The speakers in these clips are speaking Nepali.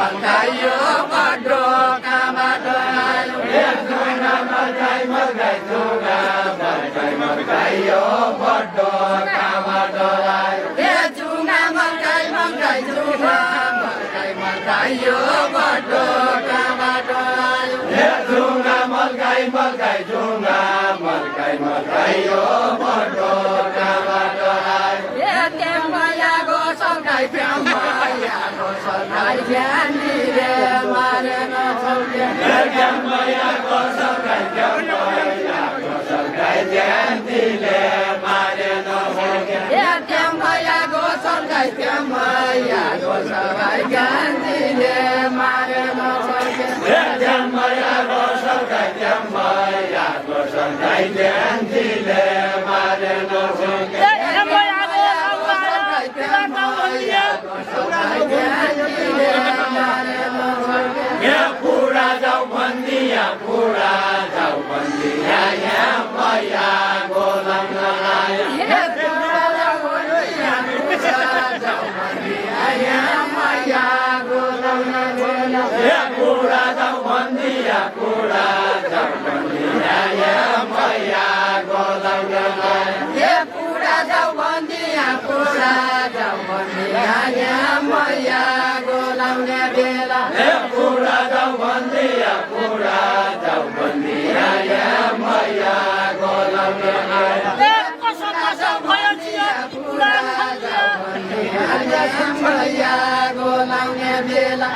मल्काइयो बड्डो कहाँबाट आयो जुङ्गा मल्काइ मल्काइ जुङ्गा मल्काइ मल्काइयो बड्डो कहाँबाट आयो जुङ्गा मल्काइ मल्काइ जुङ्गा मल्काइ मल्काइयो बड्डो कहाँबाट आयो जुङ्गा मल्काइ मल्काइ जुङ्गा मल्काइ मल्काइयो बड्डो कहाँबाट आयो त्यहाँको सरकाई त्यहाँको सरकाई ध्यान दिए मारेन त्यहाँको सरकाई त्यहाँको सरकाई ध्यान दिले मारेन त्यहाँको सरकाई त्यहाँको सरकाई ध्यान दिले मारेन त्यहाँको सरकाई त्यहाँको सरकाई ध्यान दिले मारेन पूरा जाऊ बन्दिया पूरा जाऊ बन्दिया यहाँ मैया गोलम आया पूरा जाऊ बन्दिया जाऊ बन्दिया यहाँ मैया गोलम पूरा जाऊ बन्दिया पूरा जाऊ बन्दिया यहाँ मैया गोलम पूरा जाऊ बन्दिया पूरा जाऊ बन्दिया यहाँ मैया गोलाउने बेला पूरा जाऊ बन्दिया पूरा जाऊ बन्दिया यहाँ मैया गोलाउने मैया गोलाउने बेला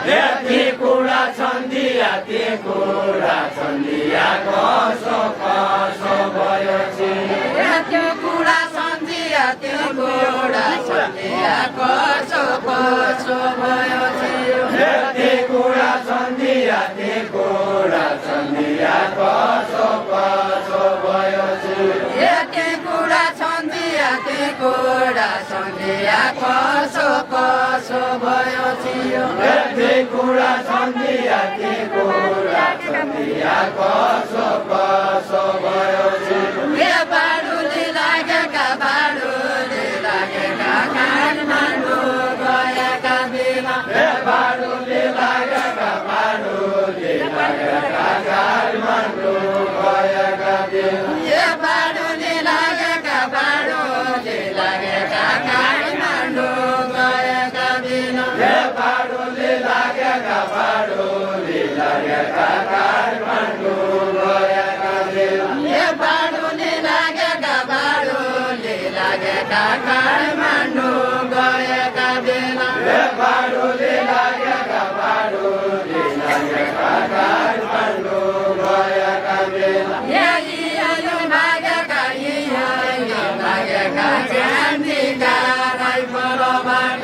ती कुरा छन्दिया ती कुरा छन्दिया कसो कसो भयो त्यो कुरा छन्दिया त्यो कुरा छन्दिया कसो कसो भयो त्यो कुरा छन्दिया त्यो कुरा छन्दिया कसो कसो भयो त्यो कुरा छन्दिया त्यो कुरा छन्दिया कसो कसो भयो त्यो कुरा छन्दिया त्यो कुरा छन्दिया कसो कसो भयो बाडुले लागेका काठमाडौँ गएका बेला बाडुले लागेका काठमाडौँ गएका बेला बाडुले लागेका काठमाडौँ गएका बेला बाडुले लागेका काठमाडौँ गएका बेला बाडुले लागेका काठमाडौँ गएका बेला बाडुले लागेका काठमाडौँ गएका बेला लागेका क्रान्तिका राइफलबाट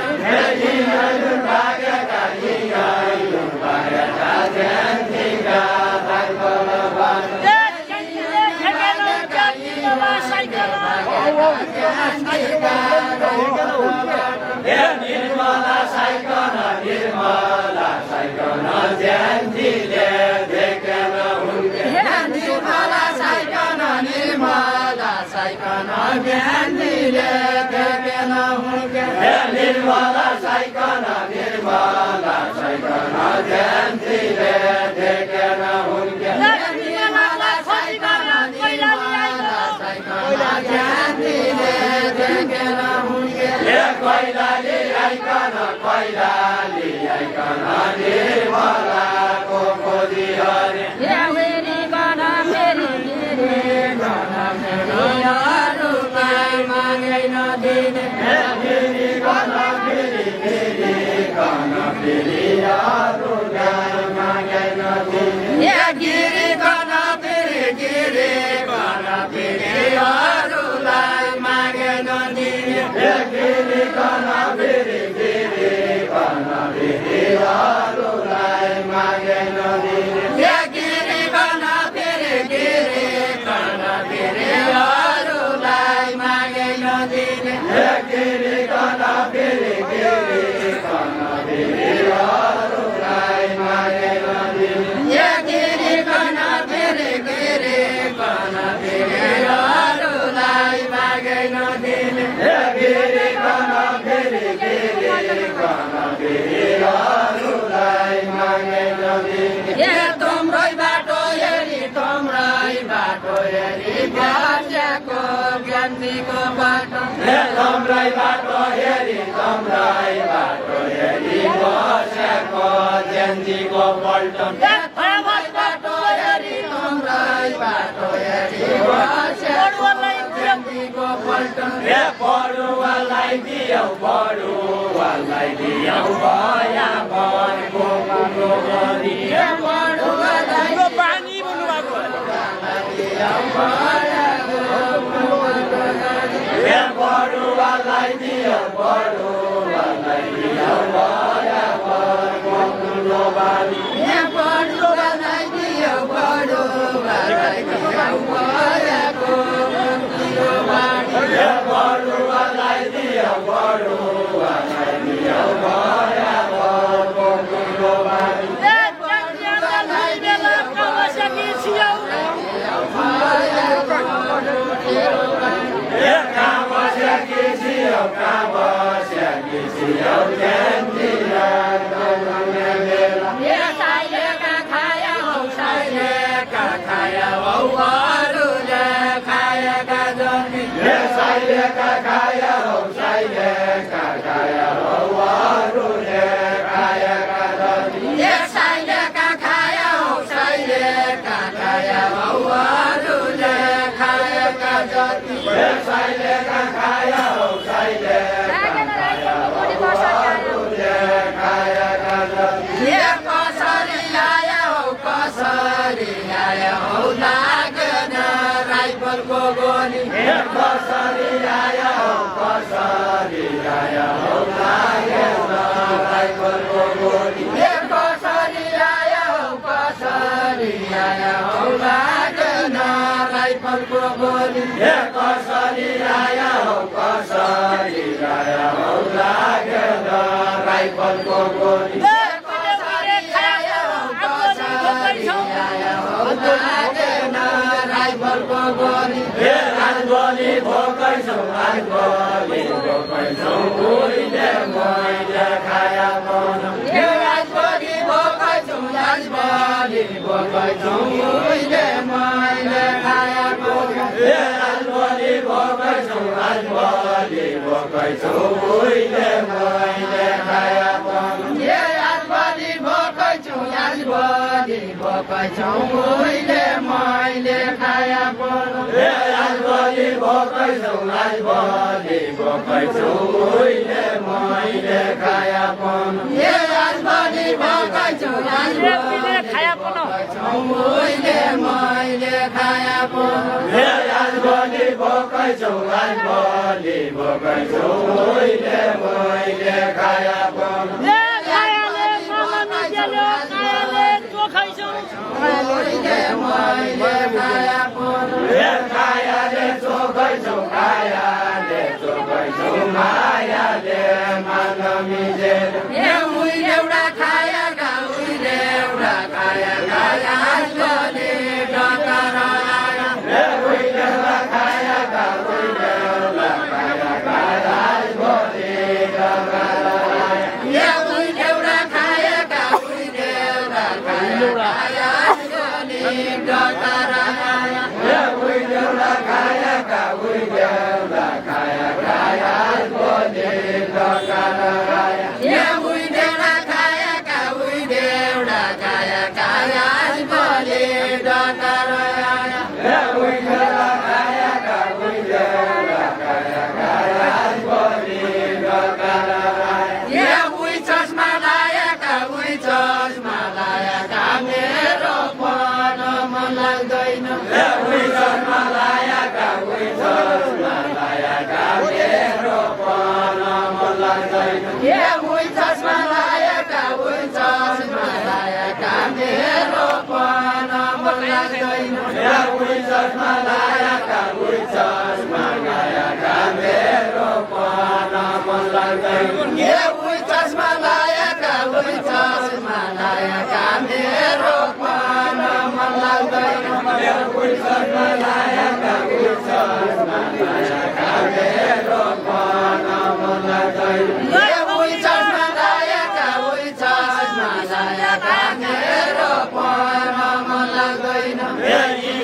लागेका क्रान्तिका राइफलबाट निर्मला साइकन जयन्तीले देखेन हुन्के निर्मला साइकन जयन्तीले देखेन हुन्के निर्मला साइकन जयन्तीले देखेन हुन्के निर्मला साइकन जयन्तीले देखेन हुन्के कैलाली आइकन निर्मलाको खोजी हरे फेरि गन फेरि अरूलाई मागै नदिने फेरि गन फेरि अरूलाई मागै नदिने गिरी गन फेरि अरूलाई मागै नदिने गिरी गन फेरि अरूलाई मागै नदिने गिरी बाटो हेरी तम्राई बाटो हेरी बसेको जेन्जीको पल्टन बाटो हेरी तम्राई बाटो हेरी बसेको जेन्जीको पल्टन बरुवालाई दियौ भया भरको कुरो गरी बरुवालाई पानी बोल्नुभएको बरुवालाई दियौ भया भरको कुरो बारी बरुवालाई दियौ भया भरको कुरो बारी बरुवालाई दियौ भया भरको कुरो बारी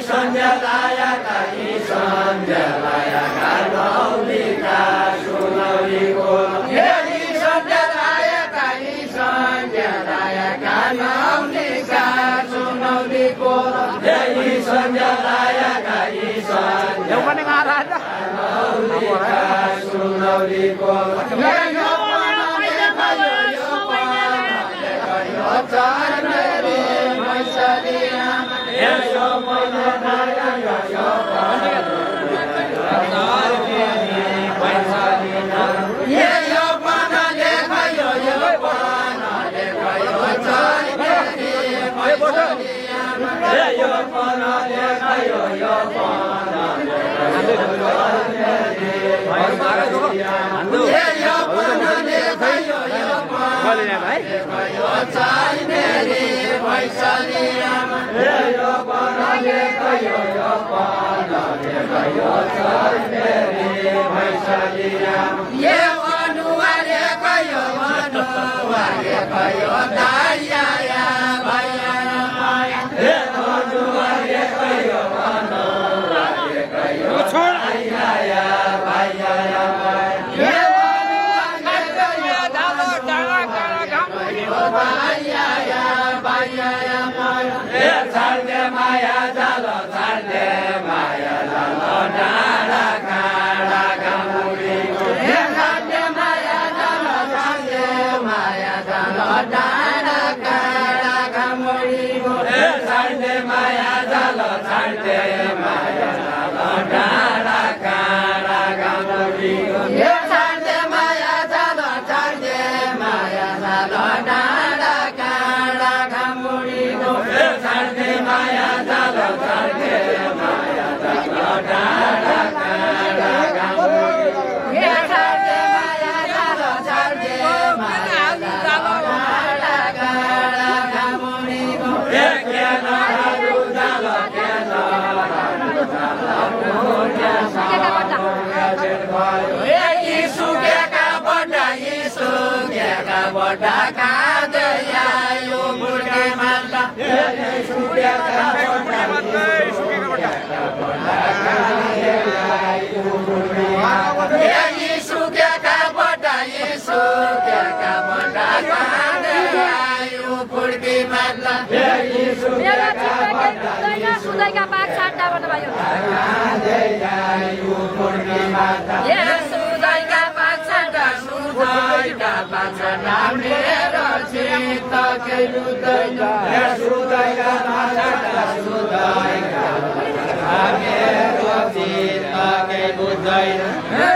Sandalaya, Sandalaya, Sandalaya, सुनौलीको यो चर्मेरी मैसली यसो मैले माया यो यो पाना देखायो यो पाना देखायो चर्मेरी मैसली यो पाना देखायो यो पाना माया जालो छाड्दे माया जालो डाँडा काँडा घामुरीको छाड्दे माया जालो छाड्दे माया जालो डाँडा काँडा घामुरीको छाड्दे माया जालो छाड्दे माया जालो डाँडा काँडा घामुरीको छाड्दे माया जालो छाड्दे माया जालो डाँडा काँडा घामुरीको छाड्दे माया जालो छाड्दे माया जालो डाँडा काँडा घामुरीको छाड्दे माया जालो छाड्दे माया जालो डाँडा काँडा घामुरीको केनहरू जालो केनहरू सुकेका बड्डा खाँदै आयो बुढे माल्दा सुकेका बड्डा सुकेका बड्डा खाँदै आयो बुढे माल्दा सुदैका पाक साट्टाबाट भयो सुदैका पाक साट्टा सुदैका पाक साट्टा मेरो चित्त केही बुझ्दैन सुदैका पाक साट्टा सुदैका मेरो चित्त केही बुझ्दैन